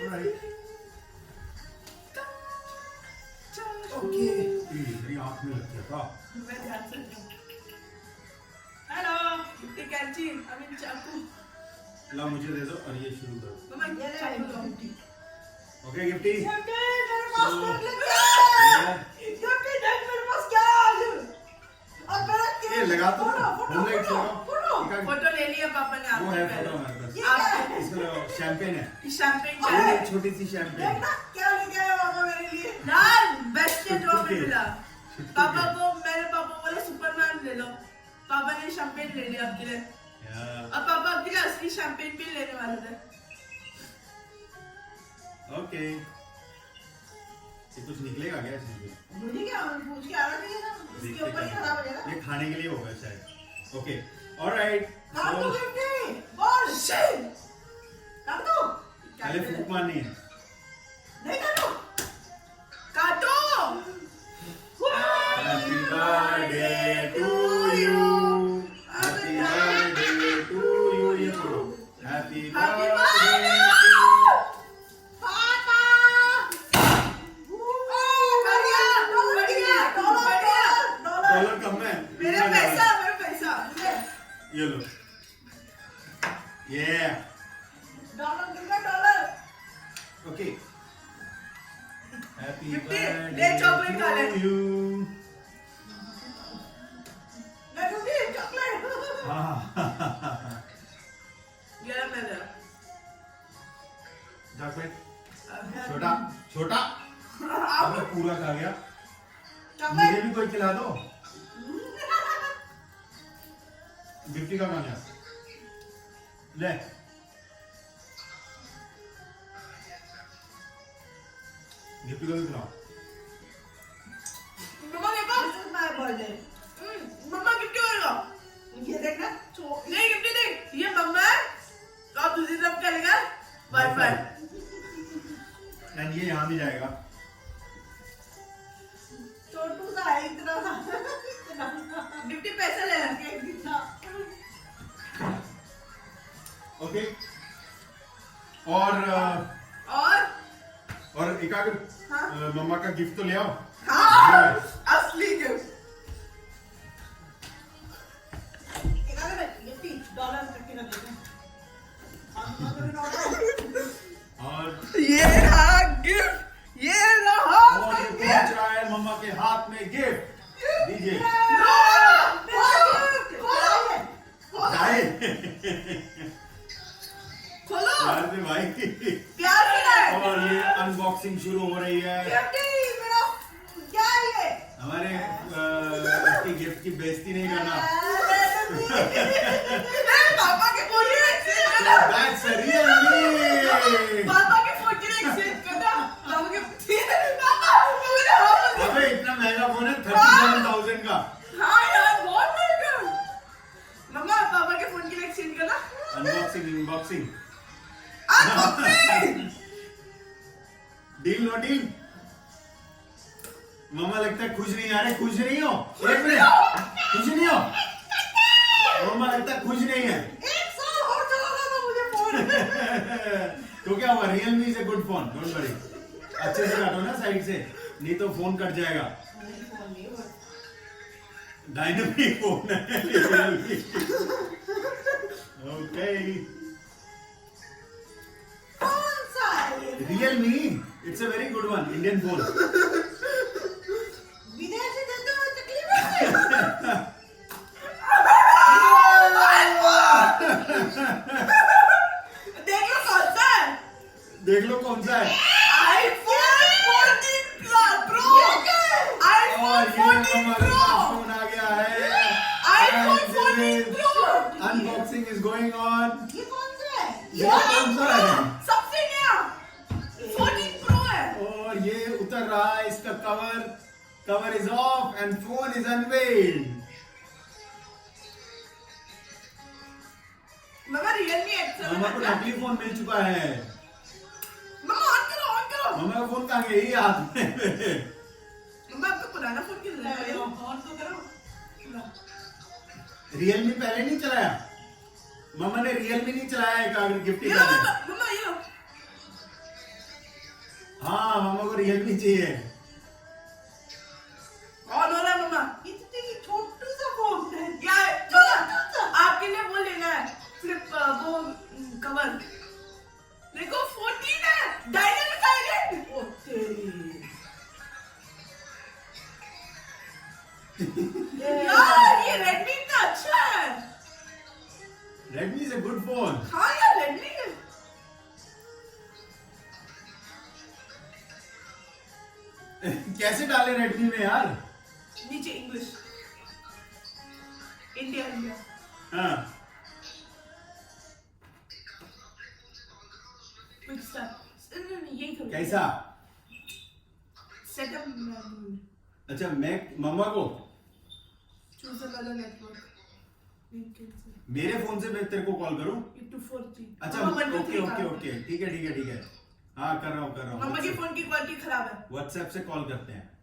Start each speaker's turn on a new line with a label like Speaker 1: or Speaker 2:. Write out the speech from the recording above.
Speaker 1: Alright. Okay. मेरी आँख में लग गया था।
Speaker 2: मैं ध्यान से हेलो गिफ्टी कैंची अमित चाकू
Speaker 1: ला मुझे दे दो और ये शुरू करो।
Speaker 2: मम्मा ये चाकू लो
Speaker 1: ओके गिफ्टी।
Speaker 2: मेरे पास गिफ्टी देख मेरे पास क्या है आज अब मेरा
Speaker 1: ये लगा तो होमलाइट लगाओ।
Speaker 2: फोटो ले लिया पापा ने
Speaker 1: वो है
Speaker 2: आपके
Speaker 1: फोटो हमारे पास।
Speaker 2: आप
Speaker 1: इसमें शैंपेन है।
Speaker 2: शैंपेन
Speaker 1: ये
Speaker 2: चाहिए
Speaker 1: एक छोटी सी शैंपेन।
Speaker 2: देखना क्या लेके आया पापा मेरे लिए यार बेस्ट जो हमें मिला पापा को मेरे पापा बोले सुपरमैन ले लो पापा ने शैंपेन ले लिया आपके लिए अब पापा आपके लिए असली शैंपेन भी लेने वाले थे
Speaker 1: ओके ये कुछ निकलेगा क्या इसमें?
Speaker 2: मुझे क्या पूछ के आ रहा है ना इसके ऊपर ही खराब हो जाएगा
Speaker 1: ये खाने के लिए होगा शायद। ओके ऑलराइट
Speaker 2: काट दो गिफ्टी बोल शिट काट दो
Speaker 1: पहले फूक मारनी है।
Speaker 2: नहीं काटो काटो
Speaker 1: happy birthday to you happy birthday to you ये करो हैप्पी बर्थडे डॉलर कम है
Speaker 2: मेरा पैसा
Speaker 1: ये लो ये
Speaker 2: डॉलर कितना डॉलर
Speaker 1: ओके हैप्पी
Speaker 2: गिफ्टी, ले
Speaker 1: बर्थडे
Speaker 2: चॉकलेट खा ले।
Speaker 1: To you.
Speaker 2: मैं दूंगी चॉकलेट
Speaker 1: हाँ
Speaker 2: ये मेरा
Speaker 1: चॉकलेट छोटा छोटा अब मैं पूरा खा गया मुझे
Speaker 2: चॉकलेट
Speaker 1: भी कोई खिला दो। गिफ्टी का खाना ले गिफ्टी को भी खिलाओ।
Speaker 2: मम्मा देखो दिस इज माय बर्थडे मम्मा गिफ्ट होगा ये देखना नहीं गिफ्ट देख ये मम्मा है तो आप दूसरी तरफ करेगा वाईफाई
Speaker 1: एंड ये यहाँ भी जाएगा।
Speaker 2: छोटू सा है इतना सा गिफ्टी पैसा ले लगे इतना
Speaker 1: ओके और एक आगे
Speaker 2: हाँ?
Speaker 1: मम्मा का गिफ्ट तो ले आओ।
Speaker 2: हाँ असली गिफ्ट डॉलर करके रख देते
Speaker 1: और
Speaker 2: ये रहा गिफ्ट ये रहा
Speaker 1: और ये पहुंच रहा है मम्मा के हाथ में गिफ्ट दीजिए। जाए
Speaker 2: खोलो
Speaker 1: यार से भाई
Speaker 2: प्यार से है
Speaker 1: और ये अनबॉक्सिंग शुरू हो रही है।
Speaker 2: मेरा क्या है ये
Speaker 1: हमारे उसकी गिफ्ट की बेइज्जती नहीं करना।
Speaker 2: पापा के फोन में एक्सचेंज करना
Speaker 1: That's a real me।
Speaker 2: पापा के फोन में एक्सचेंज करना पापा के पापा मुझे
Speaker 1: अबे इतना महंगा फोन है 37,000 का।
Speaker 2: हाँ यार बहुत महंगा मम्मा पापा के फोन के लिए एक्सचेंज करना
Speaker 1: अनबॉक्सिंग डील नो डील। मम्मा लगता है खुश नहीं आ रहे। खुश नहीं हो एक मिनट खुश नहीं हो मम्मा लगता है खुश नहीं है।
Speaker 2: एक साल और चलाना था मुझे फोन
Speaker 1: तो क्या हुआ Realme is a good phone don't worry। अच्छे से काटो ना साइड से नहीं तो फोन कट जाएगा। डायनेमिक फोन है ओके
Speaker 2: कौन सा है ये
Speaker 1: Realme it's a very good one Indian phone।
Speaker 2: विदेशी देते हुए तकलीफ है देख लो कौन सा है
Speaker 1: देख लो कौन सा है।
Speaker 2: iPhone 14 Pro
Speaker 1: और
Speaker 2: iPhone
Speaker 1: ये
Speaker 2: 14
Speaker 1: हमारे
Speaker 2: Pro
Speaker 1: पास फोन आ गया है।
Speaker 2: iPhone 14 Pro
Speaker 1: unboxing is going on.
Speaker 2: ये कौन सा है
Speaker 1: ये कौन सा है?
Speaker 2: सबसे नया 14 Pro है
Speaker 1: और ये उतर रहा है इसका cover is off and phone is unveiled.
Speaker 2: मम्मा Realme X7
Speaker 1: मम्मा को नकली फोन मिल चुका है।
Speaker 2: मम्मा ऑन करो
Speaker 1: मम्मा का फोन कहाँ गया? ये हाथ में।
Speaker 2: मम्मा आपका पुराना फोन किस है ऑन तो करो
Speaker 1: Realme पहले नहीं चलाया। मम्मा ने Realme नहीं चलाया है गिफ्ट
Speaker 2: ये
Speaker 1: का।
Speaker 2: मम्मा ये
Speaker 1: हाँ मामा को रियलमी चाहिए।
Speaker 2: ऑन हो रहा है मामा।
Speaker 3: इतनी छोटू सा फोन है।
Speaker 2: यार मामा आपके लिए वो लेना है फ्लिप वो कवर। देखो 14 है डायनामिक आइलैंड।
Speaker 3: ओ तेरी।
Speaker 2: यार ये रेडमी इतना अच्छा है।
Speaker 1: Redmi is a good phone.
Speaker 2: हाँ यार रेडमी है।
Speaker 1: कैसे डाले रेडमी में यार?
Speaker 2: नीचे इंग्लिश इंडिया इंडिया।
Speaker 1: हाँ
Speaker 2: क्विक स्टार्ट नहीं यही करो।
Speaker 1: कैसा?
Speaker 2: सेटअप
Speaker 1: अच्छा मैं मम्मा को
Speaker 2: चूज अनदर नेटवर्क।
Speaker 1: मेरे फोन से मैं तेरे को कॉल करूं?
Speaker 2: To 4G।
Speaker 1: अच्छा ओके ओके ओके ठीक है ठीक है ठीक है। हाँ कर रहा हूँ
Speaker 2: मम्मा की फोन की क्वालिटी खराब है।
Speaker 1: व्हाट्सएप से कॉल करते हैं।